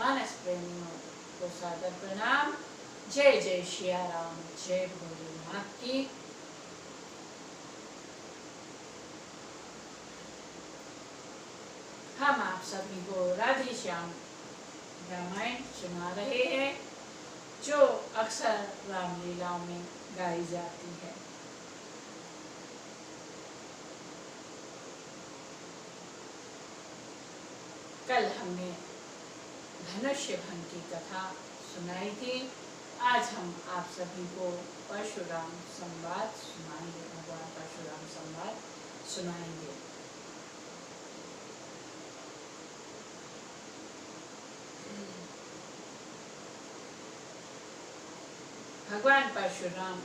मानस प्रेमियों को सादर प्रणाम। जय जय सिया राम, जय भोलेनाथ की। हम आप सभी को राधे श्याम रामायण सुना रहे हैं, जो अक्सर रामलीलाओं में गाई जाती है। कल हमने धनुष्य भंग की कथा सुनाई थी। आज हम आप सभी को परशुराम संवाद सुनाएंगे, भगवान परशुराम संवाद सुनाएंगे। भगवान परशुराम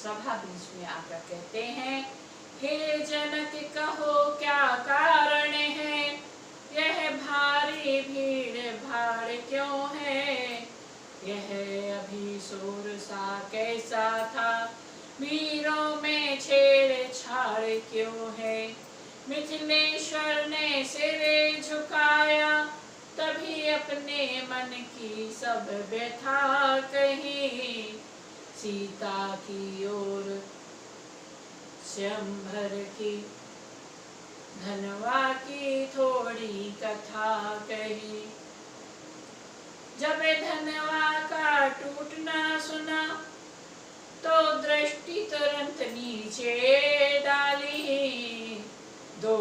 सभा बीच में आकर कहते हैं, हे जनक कहो क्या कारण है, यह भारी भीड़ भाड़ क्यों है, यह अभी शोर सा कैसा था, वीरों में छेड़छाड़ क्यों है, मिथिलेश्वर ने सिर झुकाया, तभी अपने मन की सब व्यथा कही, सीता की ओर स्वयंवर की धनवा की थोड़ी कथा कही। जब धनवा का टूटना सुना, तो दृष्टि तुरंत नीचे डाली, दो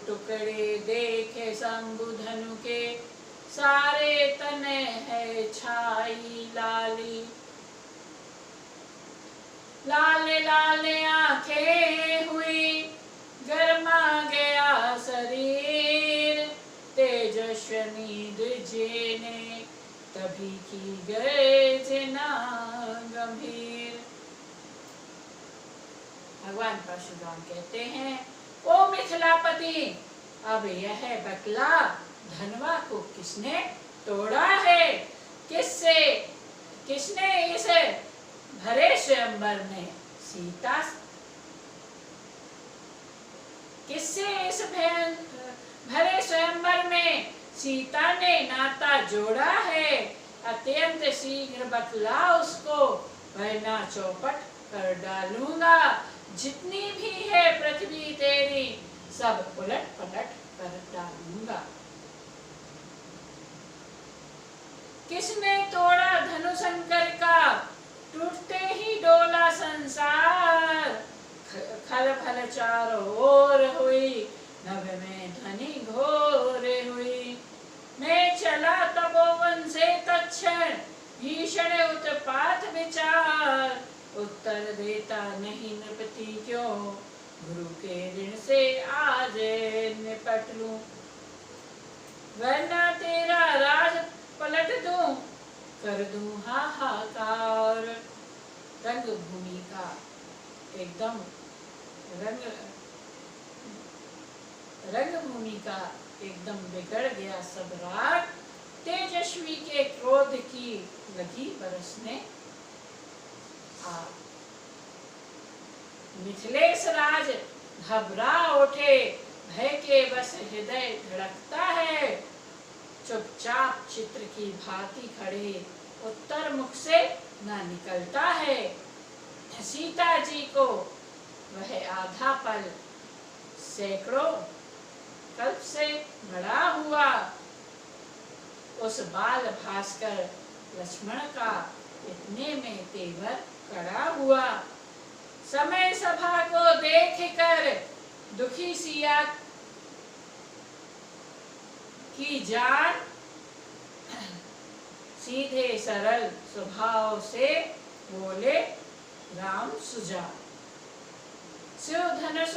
टुकड़े देखे शंभु धनु के, सारे तने है छाई लाली, लाल लाल आंखें हुई, गरमा गया शरीर, तेजस्वनी दुजे ने तभी की गर्जना गंभीर। भगवान परशुराम कहते हैं, ओ मिथिलापति, अब यह बकला धनवा को किसने तोड़ा है, किसने इस भरे स्वयंवर में सीता, किससे इस भरे स्वयंवर में सीता ने नाता जोड़ा है, अत्यंत शीघ्र बतला उसको, वरना चौपट कर डालूंगा, जितनी भी है पृथ्वी तेरी, सब उलट पलट कर डालूंगा। किसने तोड़ा धनु शंकर का, टूटते ही डोला संसार, खल भल चारों ओर हुई, नभ में ध्वनि घोर हुई, मैं चला तपोवन से तत्क्षण, भीषण उत्पात विचार, उत्तर देता नहीं नृपति क्यों, गुरु के ऋण से आज निपट लूं, वरना तेरा राज पलट दूं, कर दूं हाहाकार। रंगभूमि का एकदम रंगभूमि का एकदम बिगड़ गया सब राग, तेजस्वी के क्रोध की लगी बरसने आग। मिथिलेश राज घबरा उठे, भय के बस हृदय धड़कता है, चुपचाप चित्र की भांति खड़े, उत्तर मुख से न निकलता है, सीता जी को वह आधा पल सैकड़ों कल्प से बड़ा हुआ, उस बाल भास्कर लक्ष्मण का इतने में तेवर कड़ा हुआ, समय सभा को देख कर दुखी सिया की जान, सीधे सरल स्वभाव से बोले राम सुजा, शिव धनुष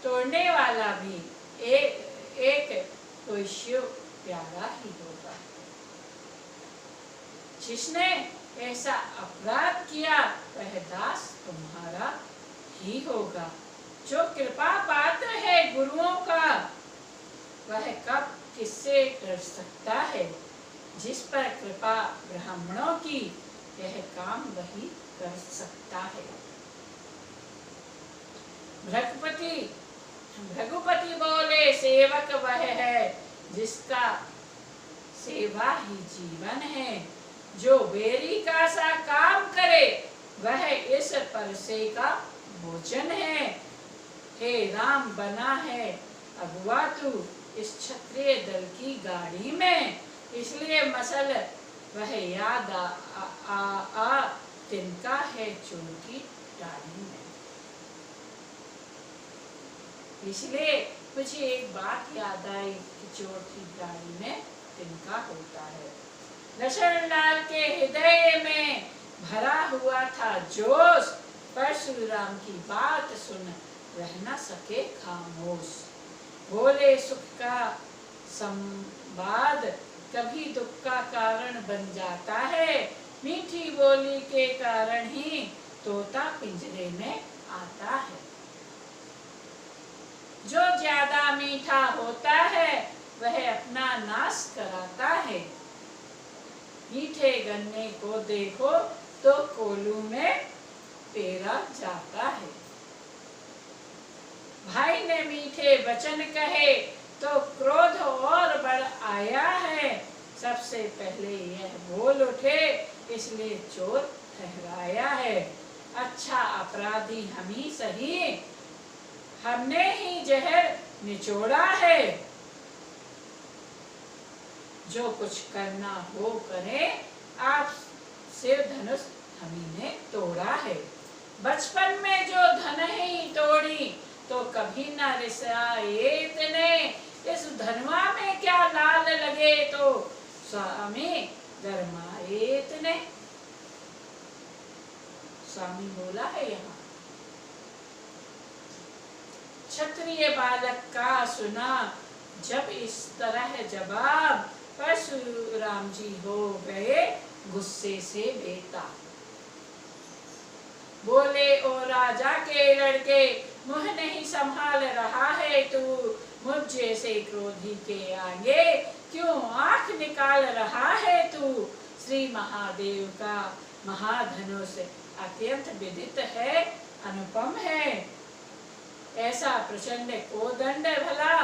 तोड़ने वाला भी एक कोई शिव प्यारा ही होगा, जिसने ऐसा अपराध किया वह दास तुम्हारा ही होगा, जो कृपा पात्र है गुरुओं का, वह कब किससे डर सकता है, जिस पर कृपा ब्राह्मणों की, यह काम वही कर सकता है। रघुपति बोले सेवक वह है, जिसका सेवा ही जीवन है। जो बेरी का सा काम करे वह इस परसे का भोजन है। हे राम बना है अगुआ तू इस क्षत्रिय दल की गाड़ी में, इसलिए मसल वह याद आ तिनका है चोर की डाली में। इसलिए मुझे एक बात याद आई कि चोर की डाली में तिनका होता है। लक्ष्मण लाल के हृदय में भरा हुआ था जोश, परशुराम की बात सुन रह न सके खामोश। बोले सुख का संवाद कभी दुख का कारण बन जाता है, मीठी बोली के कारण ही तोता पिंजरे में आता है। जो ज्यादा मीठा होता है वह अपना नाश कराता है। मीठे गन्ने को देखो तो कोल्हू में पेरा जाता है। भाई ने मीठे वचन कहे तो क्रोध और बढ़ आया है। सबसे पहले यह बोल उठे इसलिए चोर ठहराया है। अच्छा अपराधी हम ही सही, हमने ही जहर निचोड़ा है। जो कुछ करना हो करे, आप सिर धनुष हमी ने तोड़ा है। बचपन में जो धन ही तोड़ी तो कभी न रिसाए इतने, इस धनवा में क्या लाल लगे तो स्वामी गरमाए इतने। स्वामी बोला है यहाँ। क्षत्रिय बालक का सुना जब इस तरह जवाब, परशुराम जी हो गए गुस्से से बेताब। बोले ओ राजा के लड़के, मुँह नहीं संभाल रहा है तू, मुझ जैसे क्रोधी के आगे क्यों आंख निकाल रहा है तू। श्री महादेव का महाधनुष अत्यंत विदित है, अनुपम है। ऐसा प्रचंड कोदंड भला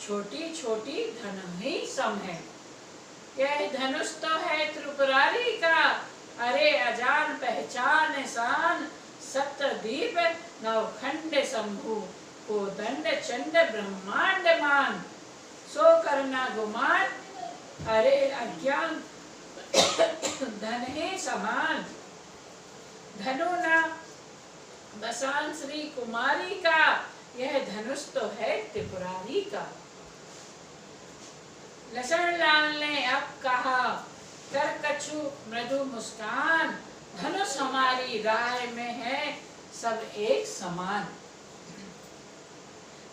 छोटी छोटी धन ही सम है। यह धनुष तो है त्रिपुरारी का, अरे अजान पहचान शान। सप्तदीप नवखंड शंभु कोदंड चंड ब्रह्मांड मान। सो करना गुमान अरे अज्ञान धन ही समान। धनु न बसान श्री कुमारी का, यह धनुष तो है त्रिपुरारी का। लक्ष्मण लाल ने अब कहा कर कछु मृदु मुस्कान, धनुष हमारी राय में है सब एक समान।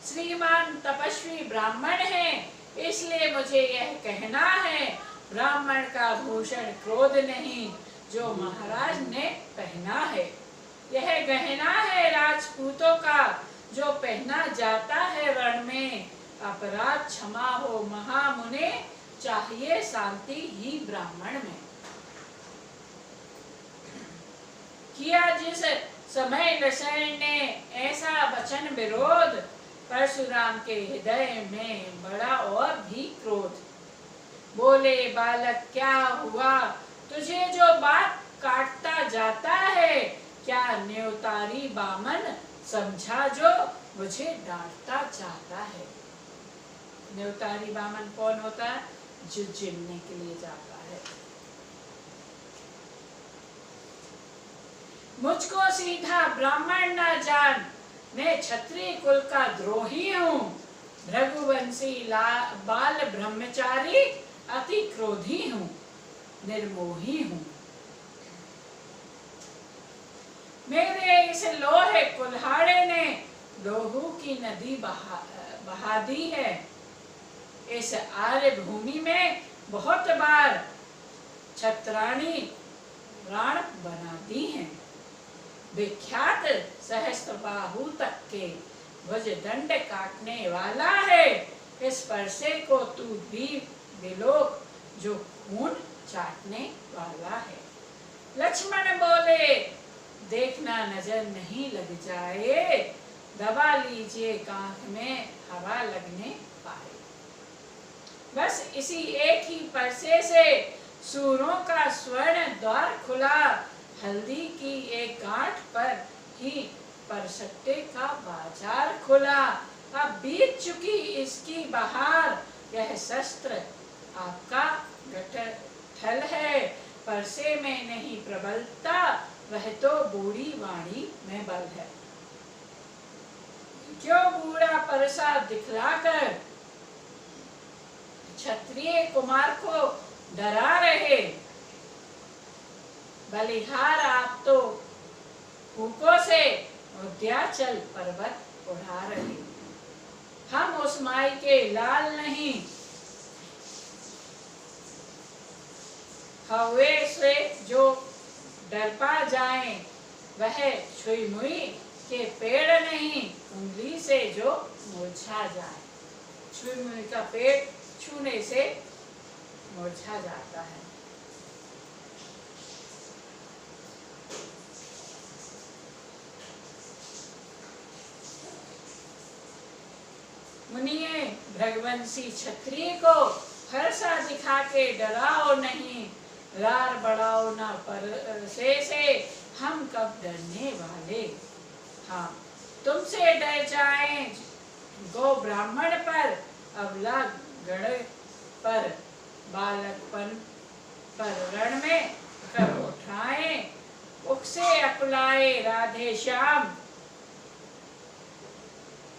श्रीमान तपस्वी ब्राह्मण है इसलिए मुझे यह कहना है, ब्राह्मण का भूषण क्रोध नहीं जो महाराज ने पहना है। यह गहना है राजपूतों का जो पहना जाता है रण में। अपराध क्षमा हो महामुने, चाहिए शांति ही ब्राह्मण में। किया जिस समय लक्ष्मण ने ऐसा वचन विरोध, परशुराम के हृदय में बड़ा और भी क्रोध। बोले बालक क्या हुआ तुझे जो बात काटता जाता है, क्या न्योतारी बामन समझा जो मुझे डांटता जाता है। न्योतारी बामन कौन होता है? जो जिमने के लिए जाता है। मुझको सीधा ब्राह्मण न जान, मैं क्षत्रिय कुल का द्रोही हूँ। भृगुवंशी बाल ब्रह्मचारी अति क्रोधी हूँ, निर्मोही हूँ। मेरे इस लोहे कुल्हाड़े ने लोहू की नदी बहा दी है। इस आर्य भूमि में बहुत बार छत्राणी प्राण बना दी हैं। विख्यात सहस्त्रबाहु तक के भुज दंड काटने वाला है। इस परसे को तू भी विलोक जो खून चाटने वाला है। लक्ष्मण बोले देखना नजर नहीं लग जाए, दबा लीजिए कांख में हवा लगने पाए। बस इसी एक ही परसे से सूरों का स्वर्ण द्वार खुला, हल्दी की एक गांठ पर ही परसट्टे का बाजार खुला। अब बीत चुकी इसकी बहार, यह शस्त्र आपका गठल है, परसे में नहीं प्रबलता, वह तो बूढ़ी वाणी में बल है। क्यों बूढ़ा परसा दिखलाकर क्षत्रिय कुमार को डरा रहे, बलिहार आप तो फूकों से विंध्याचल पर्वत उड़ा रहे। हम उस माई के लाल नहीं, हवे से जो डर पा जाए, वह छुई मुई के पेड़ नहीं, उंगली से जो मुरझा जाए। छुई मुई का पेड़ छूने से मुरझा जाता है। मुनिये भृगुवंशी क्षत्रिय को फरसा दिखा के डराओ नहीं, रार बढ़ाओ ना परसे से, हम कब डरने वाले। हाँ, तुमसे डर जाए गो ब्राह्मण पर, अबला गण पर, बालकपन पर रण में कर उठाए, उकसे अकुलाए राधे श्याम।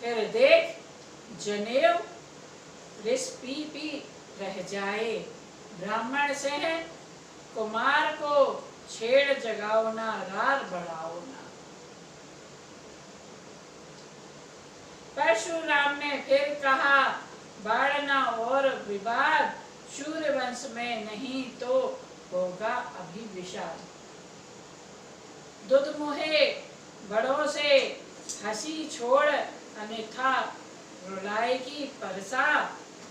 फिर देख जनेऊ रिस पी पी रह जाए, ब्राह्मण से है कुमार को छेड़ जगाओ ना, रार बढ़ाओ ना। परशुराम ने फिर कहा, बाढ़ना और विवाद, शूर वंश में नहीं तो होगा अभिविशाद। दुधमुहे बड़ों से हंसी छोड़, अन्यथा रुलाएगी परसा,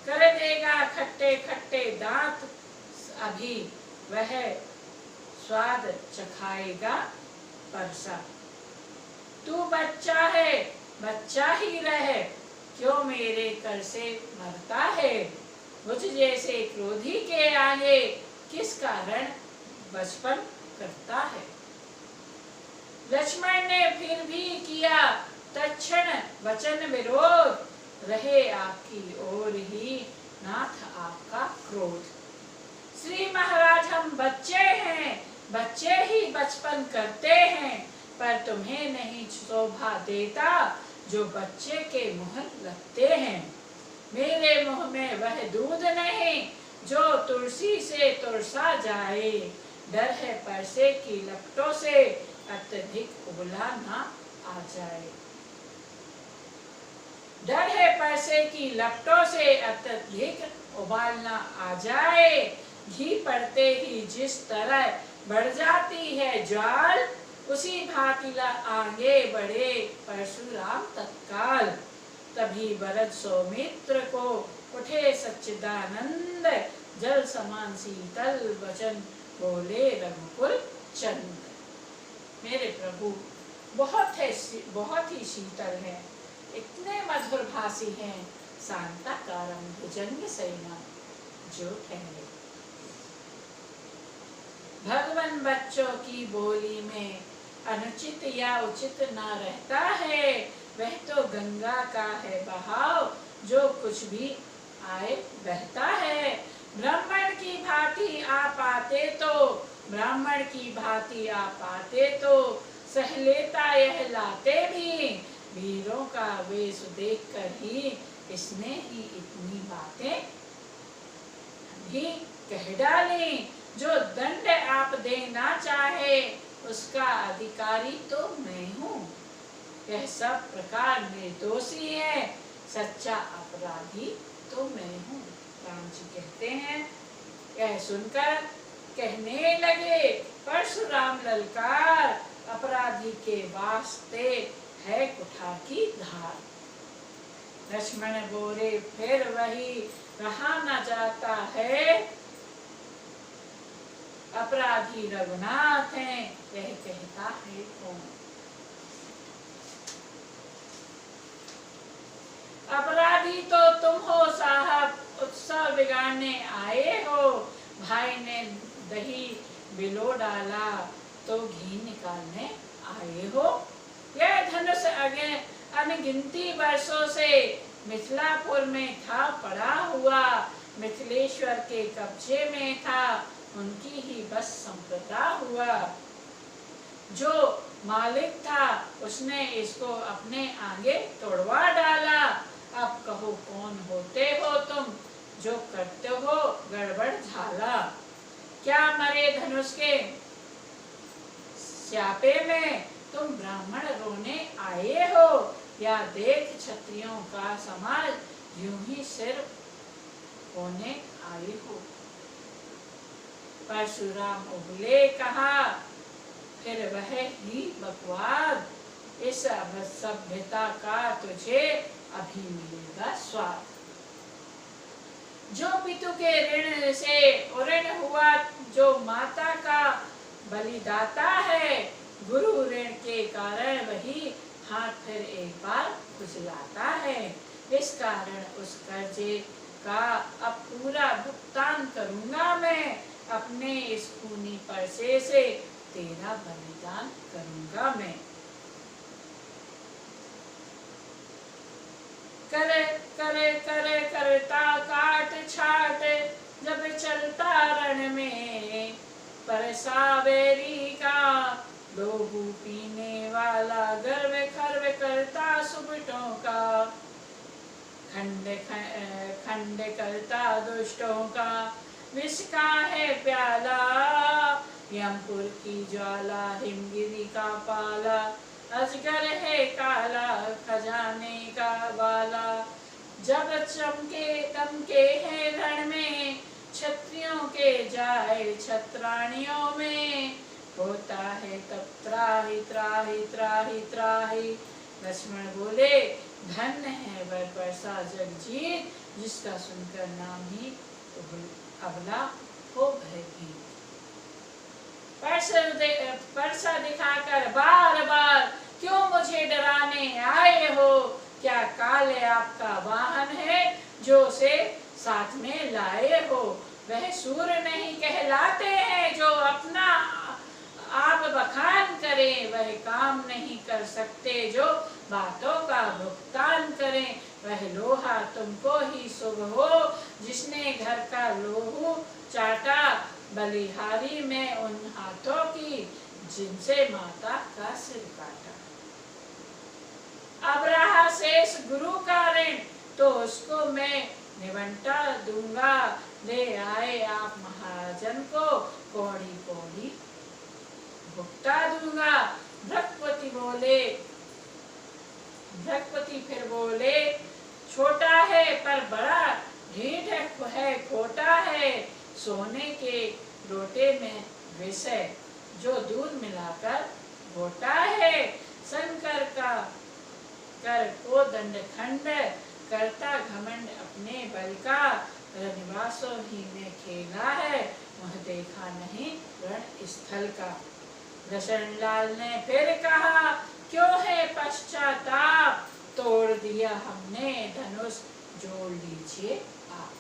कर देगा खट्टे खट्टे दांत, अभी वह स्वाद चखाएगा परसा। तू बच्चा है बच्चा ही रहे, क्यों मेरे कर से मरता है, मुझ जैसे क्रोधी के आगे किस कारण बचपन करता है। लक्ष्मण ने फिर भी किया तत्क्षण वचन विरोध, रहे आपकी ओर ही नाथ आपका क्रोध। श्री महाराज हम बच्चे हैं, बच्चे ही बचपन करते हैं, पर तुम्हें नहीं शोभा देता जो बच्चे के मुंह लगते हैं। मेरे मुंह में वह दूध नहीं जो तुलसी से तुरसा जाए, डर है परसे की लपटों से अत्यधिक उबला ना आ जाए। डर है परसे की लपटों से अत्यधिक उबालना आ जाए, घी पड़ते ही जिस तरह बढ़ जाती है ज्वाल, उसी भांति आगे बढ़े परशुराम तत्काल। तभी भरत सौमित्र को उठे सच्चिदानंद, जल समान शीतल वचन बोले रघुकुल चंद। मेरे प्रभु बहुत ही शीतल है, इतने मधुर भाषी हैं, शांताकारं भुजंगशयनं जो ठहरे। भगवान बच्चों की बोली में अनुचित या उचित ना रहता है, वह तो गंगा का है बहाव, जो कुछ भी आए बहता है। ब्राह्मण की भांति आ पाते तो सह लेता यह लाते भी, वीरों का वेश देख कर ही इसने ही इतनी बातें भी कह डाली। जो दंड आप देना चाहे उसका अधिकारी तो मैं हूँ, यह सब प्रकार निर्दोषी है, सच्चा अपराधी तो मैं हूँ। राम जी कहते हैं, यह सुनकर कहने लगे, परशुराम ललकार, अपराधी के वास्ते है कुठार की धार। लक्ष्मण बोले फिर वही रहा न जाता है, अपराधी रघुनाथ हैं, यह कहता है कौन। अपराधी तो तुम हो साहब, उत्साह बिगाड़ने आए हो। भाई ने दही बिलो डाला तो घी निकालने आए हो। यह धनुष आगे अनगिनती वर्षों से मिथिलापुर में था पड़ा हुआ, मिथिलेश्वर के कब्जे में था, उनकी ही बस संप्रदा हुआ। जो मालिक था उसने इसको अपने आगे तोड़वा डाला। अब कहो कौन होते हो तुम, जो करते हो गड़बड़ झाला। क्या मरे धनुष के स्यापे में तुम ब्राह्मण रोने आए हो, या देख क्षत्रियों का समाज यूं ही सिर होने आए हो। परशुराम उगले कहा फिर वह ही बकवाद, इस सभ्यता का तुझे अभी मिलेगा स्वाद। जो पितु के ऋण से उऋण हुआ, जो माता का बलिदाता है, गुरु ऋण के कारण वही हाथ फिर एक बार खुजलाता है। इस कारण उस कर्जे का अब पूरा भुगतान करूंगा मैं, अपने इस खूनी परसे से तेरा बलिदान करूंगा मैं। करे करे करे करता काट छाट, जब चलता रण में परसावेरी का, लोहू पीने वाला गर्व खर्व करता सुबटों का, खंड करता दुष्टों का, विष का है प्याला, यमपुर की ज्वाला हिमगिरी का पाला, अजगर है काला खजाने का वाला। जब चमके दमके है रण में, क्षत्रियों के जाए छत्राणियों में, होता है तब त्राहि त्राहि त्राहि त्राहि। लक्ष्मण बोले धन्य है वह परसा जगजीत, जिसका सुनकर नाम ही अबला हो भयभीत। परसा दिखाकर बार बार क्यों मुझे डराने आए हो, क्या काले आपका वाहन है जो उसे साथ में लाए हो। वह सूर नहीं कहलाते हैं जो अपना आप बखान करें, वह काम नहीं कर सकते जो बातों का भुगतान करें। वह लोहा तुमको ही शुभ हो, जिसने घर का लोहू चाटा, बलिहारी में उन हाथों की जिनसे माता का सिर काटा। अब रहा शेष गुरु का ऋण, तो उसको मैं निवंटा दूंगा, ले आए आप महाजन को कौड़ी कौड़ी भुगता दूंगा। बृहस्पति फिर बोले छोटा है पर बड़ा ढीठ है खोटा है, सोने के लोटे में विष है जो दूध मिलाकर घोटा है। शंकर का कर को दंड खंड, करता घमंड अपने बल का, रनिवासों ही में खेला है, वह देखा नहीं रण स्थल का। दशरथ लाल ने फिर कहा क्यों है पश्चाताप, तोड़ दिया हमने धनुष जोड़ लीजिए आप।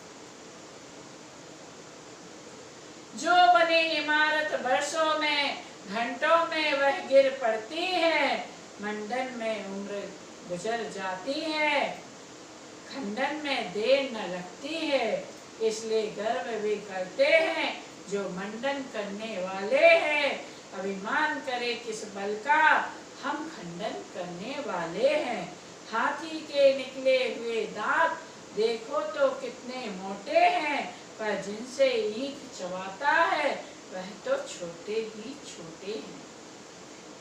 जो बनी इमारत वर्षों में घंटों में वह गिर पड़ती है, मंडन में उम्र गुजर जाती है, खंडन में देर न लगती है। इसलिए गर्व वे करते हैं जो मंडन करने वाले हैं, अभिमान करे किस बल का, हम खंडन करने वाले हैं। हाथी के निकले हुए दांत देखो तो कितने मोटे हैं, पर जिनसे ईख चबाता है वह तो छोटे ही छोटे हैं।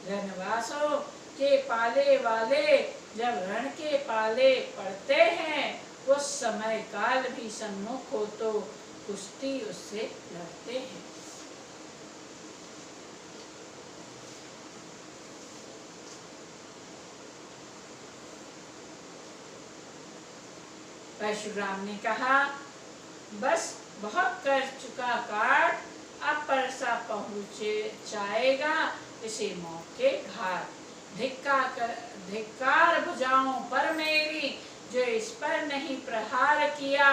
रणवासों के पाले वाले जब रण के पाले पड़ते हैं, उस समय काल भी सम्मुख हो तो कुश्ती उससे लड़ते हैं। परशुराम ने कहा बस बहुत कर चुका काट, अब परसा पहुँचे जाएगा इसे मौत के घाट। धिक्कार भुजाओं पर मेरी, जो इस पर नहीं प्रहार किया,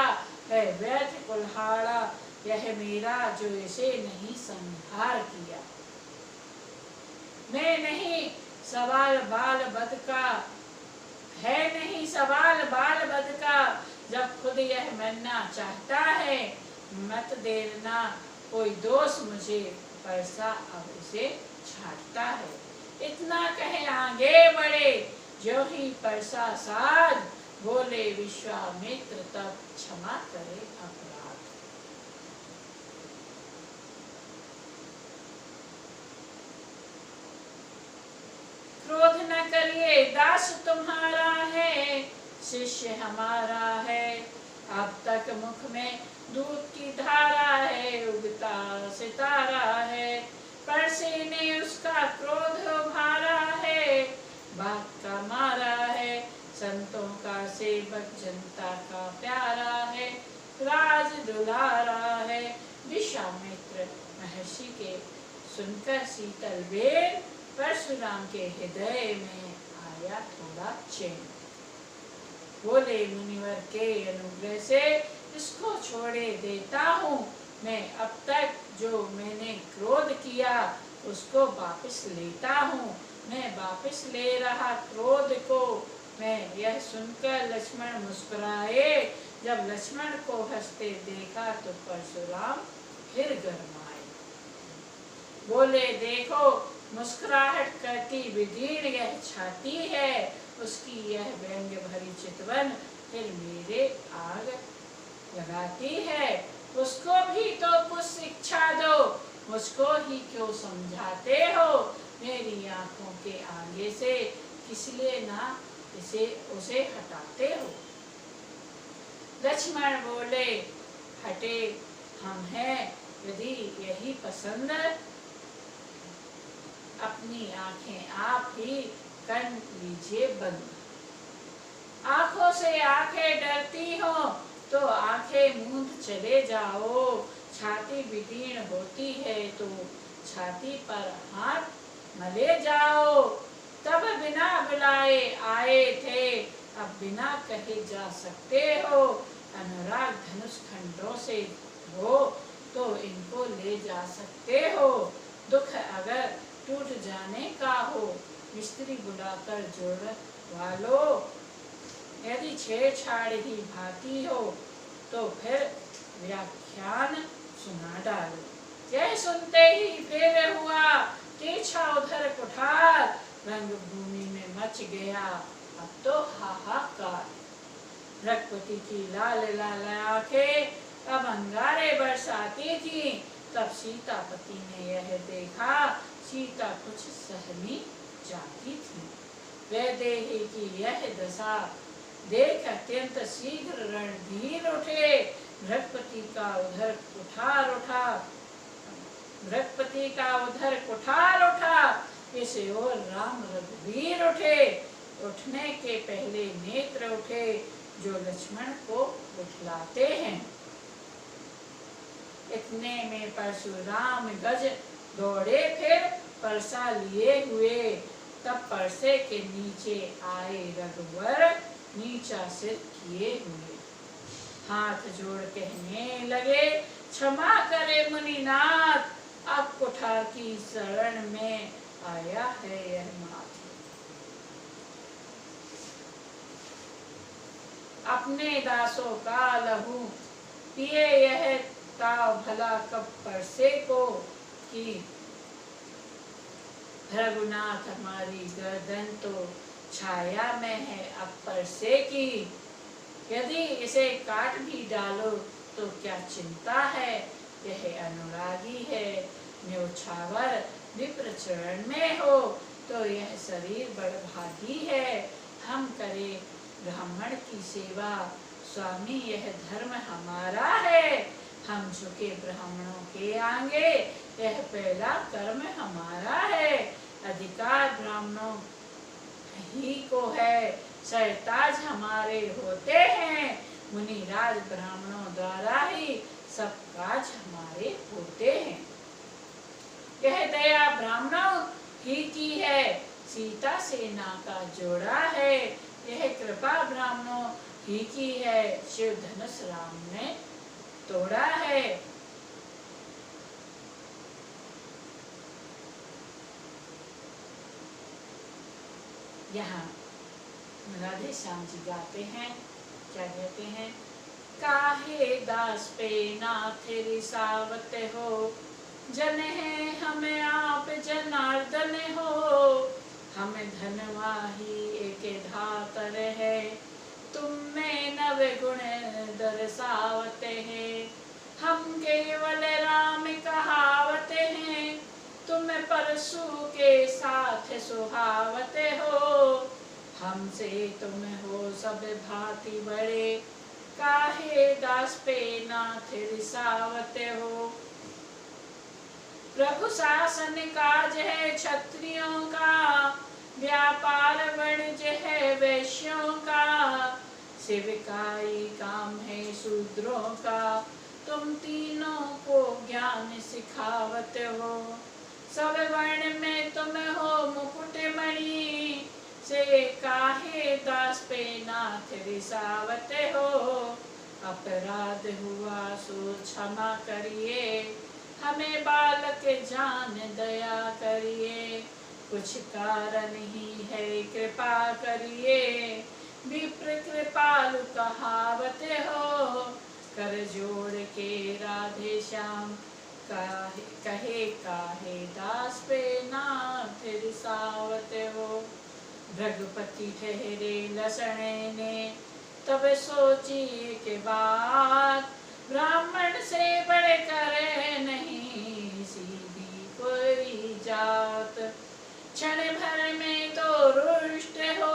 है व्यर्थ कुल्हाड़ा यह मेरा जो इसे नहीं संहार किया। मैं नहीं सवाल बाल बद का, है नहीं सवाल बाल बद का, जब खुद यह मरना चाहता है। मत देना कोई दोष मुझे, परसा अब इसे छाटता है। इतना कहे आगे बढ़े, जो ही परसा साज, बोले विश्वामित्र तब क्षमा करे अपराध। क्रोध न करिए दास तुम्हारा है, शिष्य हमारा है। अब तक मुख में दूध की धारा है, उगता सितारा है। परसे ने उसका क्रोध उभारा है, बात का मारा है। संतों का सेवक जनता का प्यारा है, राज दुलारा है। विश्वामित्र महर्षि के सुनकर शीतल बेर, परशुराम के हृदय में आया थोड़ा चैन। बोले मुनिवर के अनुग्रह से इसको छोड़े देता हूँ मैं। अब तक जो मैंने क्रोध किया उसको वापस लेता हूँ मैं, वापस ले रहा क्रोध को मैं। यह सुनकर लक्ष्मण मुस्कुराए, जब लक्ष्मण को हंसते देखा तो परशुराम फिर गरमाए। बोले देखो मुस्कुराहट करती विदीर्ण यह छाती है, उसकी यह व्यंग्य भरी चितवन फिर मेरे आग लगाती है। उसको भी तो कुछ शिक्षा दो, मुझको ही क्यों समझाते हो। मेरी आंखों के आगे से किसलिए ना उसे हटाते हो। लक्ष्मण बोले हटे हम हैं, यदि यही पसंद अपनी आंखें आप ही कर लीजिए बंद। आंखों से आंखें डरती हो तो आंखें मूंद चले जाओ। छाती विदीर्ण होती है तो छाती पर हाथ मले जाओ। तब बिना बुलाए आए थे, अब बिना कहे जा सकते हो। अनुराग धनुष खंडों से हो तो इनको ले जा सकते हो। दुख अगर टूट जाने का हो, मिस्त्री बुलाकर जोड़वा लो। यदि छेड़छाड़ ही भाती हो तो फिर व्याख्यान सुना डालो। यह सुनते ही फिर हुआ तीछा उधर कुठार, रंगभूमि में मच गया अब तो हाहाकार। रघुपति की लाल लाल आंखें अब अंगारे बरसाती थी। तब सीतापति ने यह देखा, सीता कुछ सहमी जाती थी। वैदेही की यह दशा देख अत्यंत शीघ्र रणधीर उठे। बृहस्पति का उधर कुठार उठा, इस ओर राम रघुवीर उठे। उठने के पहले नेत्र उठे जो लक्ष्मण को उठलाते हैं। इतने में परशुराम गज दौड़े फिर परसा लिए हुए। तब परसे के नीचे आए रघुवर नीचा सिर किए हुए। हाथ जोड़ कहने लगे क्षमा करे मुनिनाथ, अब कुठार की शरण में आया है यह नाथ। अपने दासों का लहू पिए यह ताव भला कब परसे को की। रघुनाथ हमारी गर्दन तो छाया में है अब परसे की। यदि इसे काट भी डालो तो क्या चिंता है, यह अनुरागी है। न्योछावर विप्र चरण में हो तो यह शरीर बड़भागी है। हम करें ब्राह्मण की सेवा, स्वामी यह धर्म हमारा है। हम झुके ब्राह्मणों के आगे, यह पहला कर्म हमारा है। अधिकार ब्राह्मणों ही को है, सरताज हमारे होते हैं। मुनिराज ब्राह्मणों द्वारा ही सब काज हमारे होते हैं। यह दया ब्राह्मणों ही की है, सीता सेना का जोड़ा है। यह कृपा ब्राह्मणों ही की है, शिव धनुष राम ने तोड़ा है। यहाँ राधे श्याम जी गाते हैं, क्या कहते हैं? काहे दास पे नाथ रिसावत हो, जन है हमें आप जनार्दन हो। हम धनवाही एक धातर है, तुम में नव गुण दर्शावते हैं। हम केवल राम कहावते हैं, तुम परशु के साथ सुहावते हो। हमसे तुम हो सब भांति बड़े, काहे दास पे नाथ रिसावते हो। प्रभु शासन काज है क्षत्रियों का, व्यापार वाणिज्य है वैश्यों का। सेविकाई काम है शूद्रों का, तुम तीनों को ज्ञान सिखावत हो। सब वर्ण में तुम हो मुकुटमणि, से काहे दास पे नाथ रिसावत हो। अपराध हुआ सो क्षमा करिए, हमें बालक जान दया करिए। कुछ कारण ही है कृपा करिए, विप्र कृपालु कहावत हो। कर जोड़ के राधे श्याम कहे काहे दास पे नाथ रिसावत हो। भृगुपति ठहरे लसणे ने, तब सोची के बाद, ब्राह्मण से बढ़कर नहीं सीधी कोई जात। क्षण भर में तो रुष्ट हो,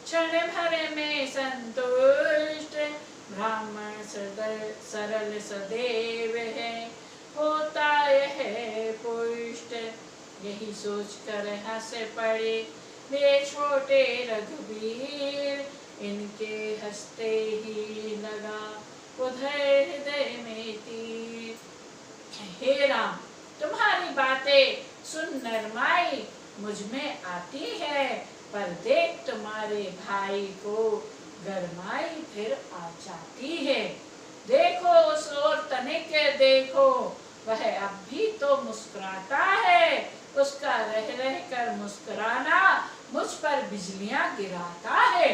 क्षण भर में संतुष्ट। ब्राह्मण सरल सदैव है, होता यह पुष्ट। यही सोच कर हंस पड़े वे छोटे रघुवीर, इनके हंसते ही लगा उधर हृदय में तीर। हे राम, तुम्हारी बातें सुन नरमाई मुझ में आती है, पर देख तुम्हारे भाई को गरमाई फिर आ जाती है। देखो उस ओर तनिक देखो, वह अब भी तो मुस्कुराता है। उसका रह रह कर मुस्कुराना मुझ पर बिजलियां गिराता है।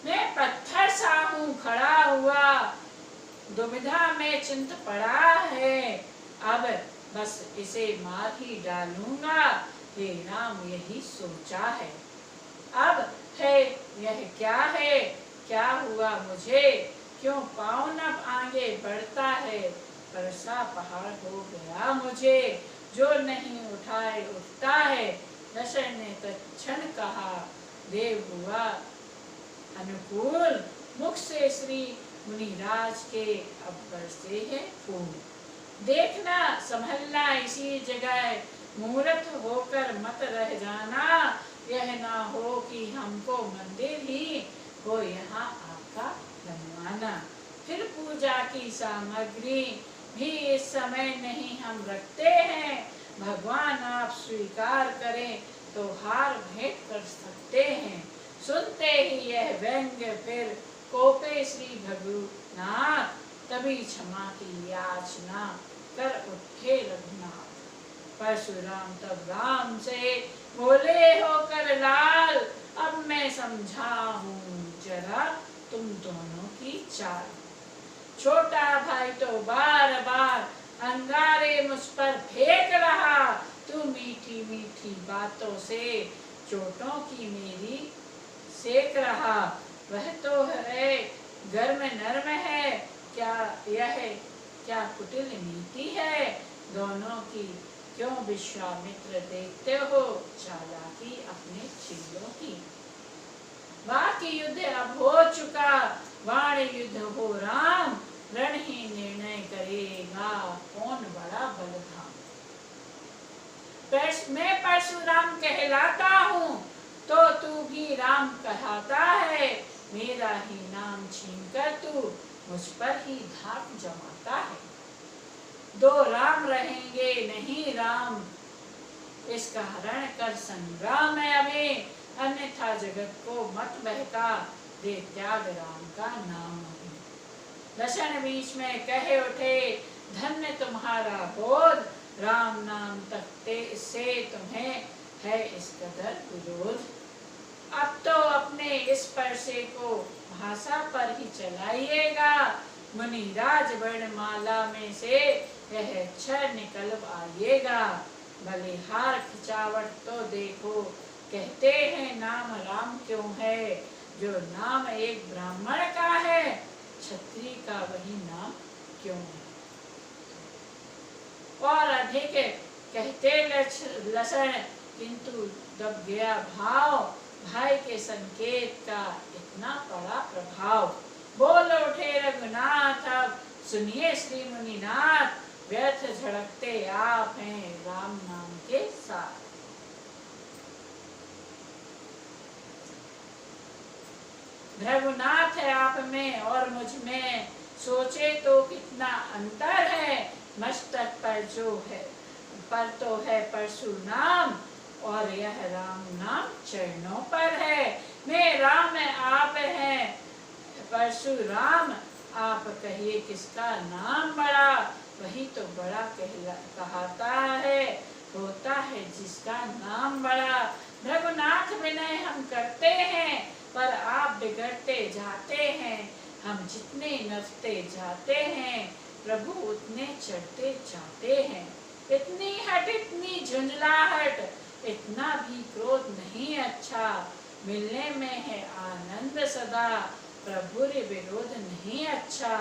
मैं पत्थर सा हूँ खड़ा हुआ, दुविधा में चिंत पड़ा है। अब बस इसे मार ही डालूंगा, हे राम यही सोचा है। अब है यह क्या है, क्या हुआ मुझे, क्यों पाँव न आगे बढ़ता है। परसा पहाड़ हो गया मुझे, जो नहीं उठाए उठता है। दशरथ ने तत्क्षण कहा, देव हुआ अनुकूल, मुख से श्री मुनिराज के अब बरसे हैं फूल। देखना संभलना इसी जगह, मूर्त होकर मत रह जाना। यह ना हो कि हमको मंदिर ही हो यहाँ आपका बनवाना। फिर पूजा की सामग्री भी इस समय नहीं हम रखते हैं। भगवान आप स्वीकार करें तो हार भेंट कर सकते हैं। सुनते ही यह व्यंग्य फिर कोपे श्री भगुनाथ, तभी क्षमा की याचना कर उठे रघुनाथ। परशुराम तब राम से बोले होकर लाल, अब मैं समझा हूँ जरा तुम दोनों की चाल। छोटा भाई तो बार बार अंगारे मुझ पर फेंक रहा, तू मीठी मीठी बातों से चोटों की मेरी सेक रहा। वह तो है गर्म नर्म है, क्या यह क्या कुटिल नीति है दोनों की। क्यों विश्वामित्र देखते हो चालाकी अपने चिल्लों की। बाकी युद्ध अब हो चुका, वाण युद्ध हो राम, रण ही निर्णय करेगा कौन बड़ा बलधाम। मैं परशुराम कहलाता हूँ तो तू भी राम कहता है। मेरा ही नाम छीनकर तू मुझ पर ही धाक जमाता है। दो राम रहेंगे नहीं राम, इसका हरण कर संग्राम है अभी, अन्यथा जगत को मत बहका। दे त्याग राम का नाम। लक्षण बीच में कहे उठे, धन्य तुम्हारा बोध, राम नाम तकते से तुम्हें है इस कदर विरोध। अब तो अपने इस परसे को भाषा पर ही चलाइएगा, मुनि राज वर्णमाला में से यह अक्षर निकल आइएगा। बलिहार खिंचावट तो देखो, कहते हैं नाम राम क्यों है, जो नाम एक ब्राह्मण का है, क्षत्रिय का वही नाम क्यों है। और अधिक कहते लक्षण, किंतु दब गया भाव, भाई के संकेत का इतना बड़ा प्रभाव। बोल उठे रघुनाथ, अब सुनिए श्री मुनिनाथ, व्यर्थ झड़कते आप हैं राम नाम के साथ। रघुनाथ है आप में और मुझ में, सोचे तो कितना अंतर है, मस्तक पर जो है पर तो है परशुराम, और यह राम नाम चरणों पर है। मैं राम आप हैं परशुराम, आप कहिए किसका नाम बड़ा, वही तो बड़ा कहता है, होता है जिसका नाम बड़ा। रघुनाथ विनय हम करते हैं, पर आप बिगड़ते जाते हैं, हम जितने नचते जाते हैं, प्रभु उतने चढ़ते जाते हैं। इतनी हट इतनी झुंझलाहट, इतना भी क्रोध नहीं अच्छा, मिलने में है आनंद सदा, प्रभु रे विरोध नहीं अच्छा।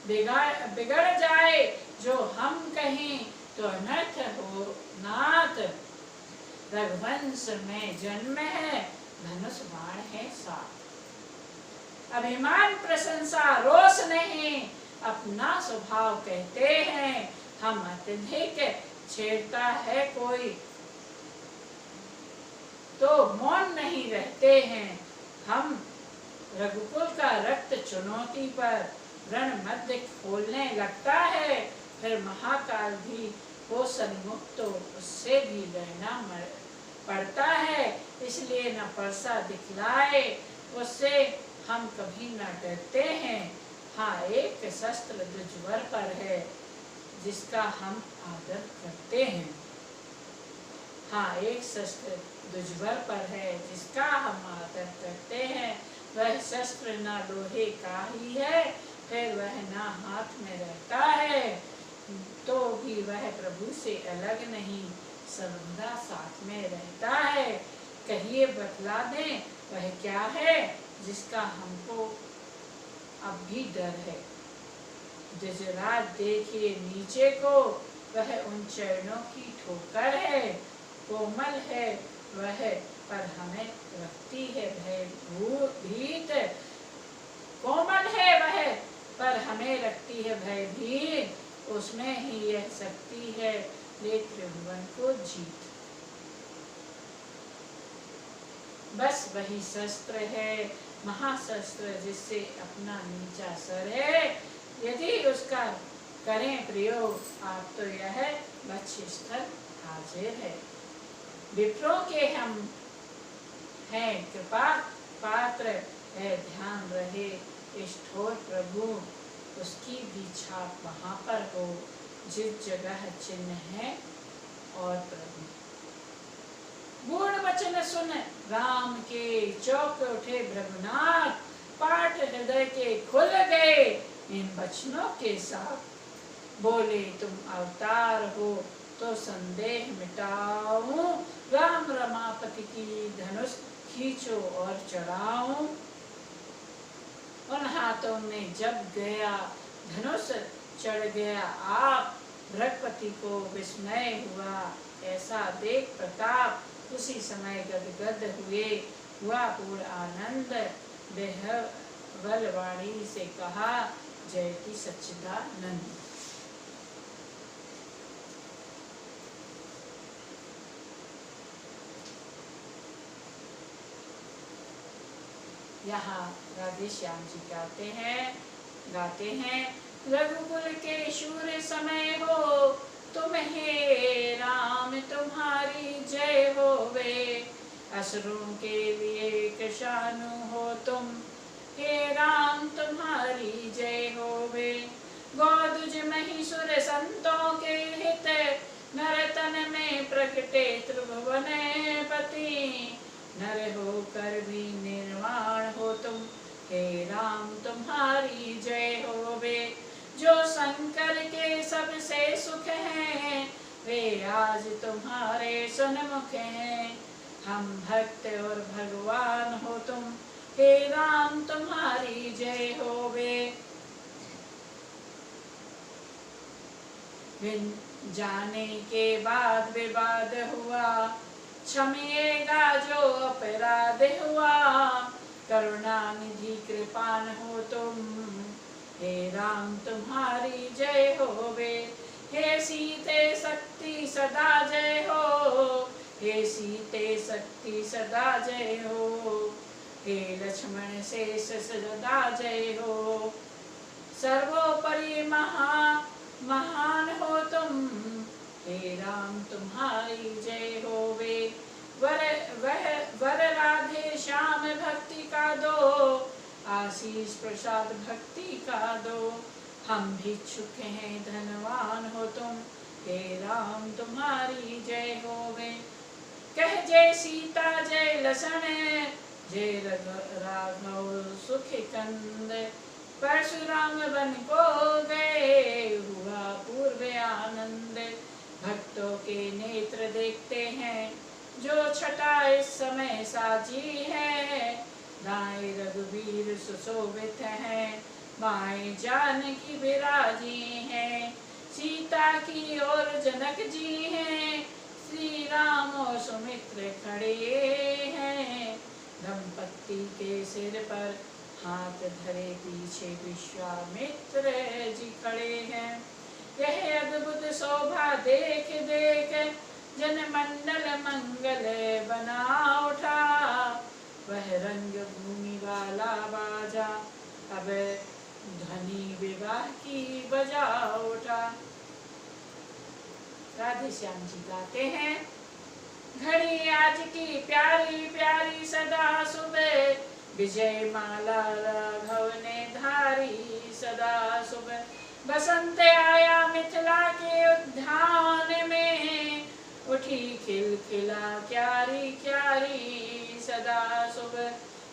बिगड़ जाए जो हम कहें तो अनर्थ हो नाथ, रघुवंश में जन्म है, धनुष बाण है साथ। अभिमान प्रशंसा रोष नहीं, अपना स्वभाव कहते हैं, हम अत्यधिक छेड़ता है कोई तो मौन नहीं रहते हैं। हम रघुकुल का रक्त चुनौती पर रण मध्य खोलने लगता है, फिर महाकाल भी हो सन्मुख तो उससे भी लड़ना पड़ता है, इसलिए न परसा दिखलाए उससे हम कभी न डरते हैं। हाँ, एक शस्त्र दुज्वर पर है जिसका हम आदर करते हैं। हाँ, एक शस्त्र दुज्वर पर है जिसका हम आदर करते हैं, वह शस्त्र न लोहे का ही है, फिर वह न हाथ में रहता है, तो भी वह प्रभु से अलग नहीं, सर्वदा साथ में रहता है। कहिए बतला दें वह क्या है जिसका हमको अब भी डर है। जजराज देखिए नीचे को, वह उन चरणों की ठोकर है, कोमल है वह पर हमें रखती है भयभीत, कोमल है वह पर हमें रखती है भयभीत, उसमें ही यह शक्ति है ले त्रिभुवन को जीत। बस वही शस्त्र है महाशस्त्र जिससे अपना नीचा सर है, यदि उसका करें प्रयोग आप तो यह लक्ष्य स्थल हाजिर है। विप्रों के हम हैं कृपा पात्र है, ध्यान रहे इष्टोर प्रभु, उसकी भी छाप वहाँ पर हो जिस जगह चिन्ह है और प्रभु। गुण वचन सुन राम के चौक उठे भृगुनाथ, पाठ हृदय के खुल गए इन वचनों के साथ, बोले तुम अवतार हो तो संदेह मिटाऊं, राम रमापति की धनुष खींचो और चढ़ाऊं। उन हाथों में जब गया धनुष चढ़ गया आप, भृगपति को विस्मय हुआ ऐसा देख प्रताप, उसी समय गदगद हुआ पूर्ण आनंद, बेहवल वाणी से कहा जयति सच्चिदानंद। यहाँ राधे श्याम जी गाते हैं रघुकुल के शूर समय हो तुम हे राम, तुम्हारी जय होवे, असुरों के लिए कृशानु हो तुम, हे राम तुम्हारी जय होवे। गौदुज महिषुर संतों के हित, नरतन में प्रकटे त्रिभुवन पति। नर होकर भी निर्वाण हो तुम, हे राम तुम्हारी जय होवे। जो शंकर के सबसे सुख हैं, वे आज तुम्हारे सन्मुख हैं। हम भक्त और भगवान हो तुम, हे राम तुम्हारी जय होवे। बिन जाने के बाद विवाद हुआ, क्षमिएगा जो अपराध हुआ। करुणा निधि कृपान हो तुम, हे राम तुम्हारी जय होवे। हे सीते शक्ति सदा जय हो, हे सीते शक्ति सदा जय हो। हे लक्ष्मण शेष सदा जय हो। सर्वोपरि महान हो तुम, हे राम तुम्हारी जय होवे। वर राधे श्याम भक्ति का दो, आशीष प्रसाद भक्ति का दो। हम भिक्षुक हैं धनवान हो तुम, हे राम तुम्हारी जय होवे। कह जय सीता जय लसन, जय राघव सुख कंद। परशुराम बन को गए, हुआ पूर्व आनंद। भक्तों के नेत्र देखते हैं, जो छटा इस समय साजी है। दाएं रघुवीर सुशोभित है, बाएं जानकी विराजी है। सीता की ओर जनक जी हैं, श्री राम और सुमित्र खड़े हैं। दंपति के सिर पर हाथ धरे पीछे विश्वामित्र जी खड़े हैं। यह अद्भुत शोभा देख देख जन मंडल मंगल बना उठा। वह रंग भूमि वाला बाजा, अब ध्वनि विवाह की बजा उठा। राधे श्याम जी गाते हैं। घड़ी आज की प्यारी प्यारी सदा सुबह, विजय माला राघव ने धारी सदा सुबह। बसंत आया मिथिला के उद्यान में, उठी खिलखिला क्यारी क्यारी सदा सुबह।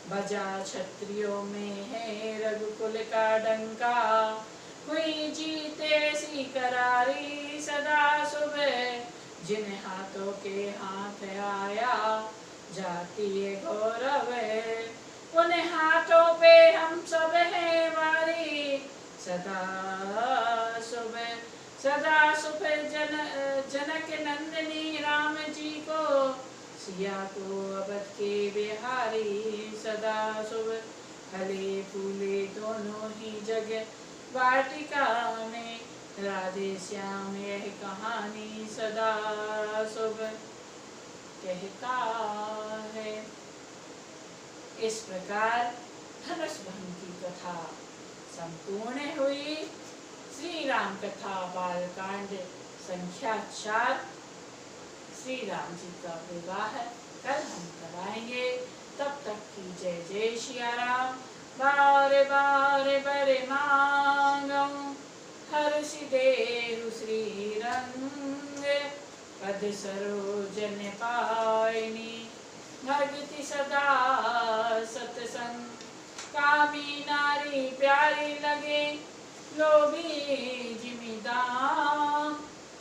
बजा क्षत्रियों में है रघुकुल का डंका, हुई जीत ऐसी करारी सदा सुबह। जिन हाथों के हाथ आया जाती है गौरव, उन हाथों पे हम सब हैं वारी सदा सुबह। सदा सुबह जनक नंदनी राम जी को, सिया को अवध के बिहारी सदा सुबह। फले फूले दोनों ही जगह वाटिका में, राधे श्याम यह कहानी सदा सुबह कहता है। इस प्रकार धनुष भंग की कथा संपूर्ण हुई। श्री राम कथा बालकांड संख्या 4। श्री राम जी का विवाह कल हम कराएंगे। तब तक की जय जय सिया राम। बारे बारे बरे मांगऊं, हर्ष देहु श्री रंग। पद सरोजन पायनी, भगति सदा सतसंग। कामी नारी प्यारी लगे, लोभी जिमीदार।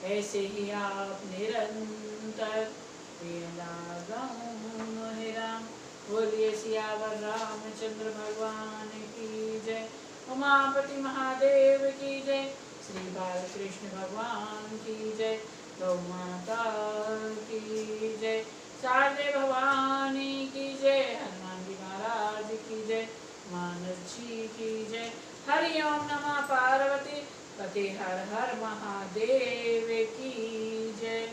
ऐसे ही आप निरंतर प्रिय लागऊं मोहि राम। बोलिए सियावर रामचंद्र भगवान की जय। उमापति महादेव की जय। श्री बालकृष्ण भगवान की जय। गौ माता की जय। शारदे भवानी की जय। हनुमान जी महाराज की जय। मानस जी की जय। हरि ओम नमः पार्वती पते हर हर महादेव की जय।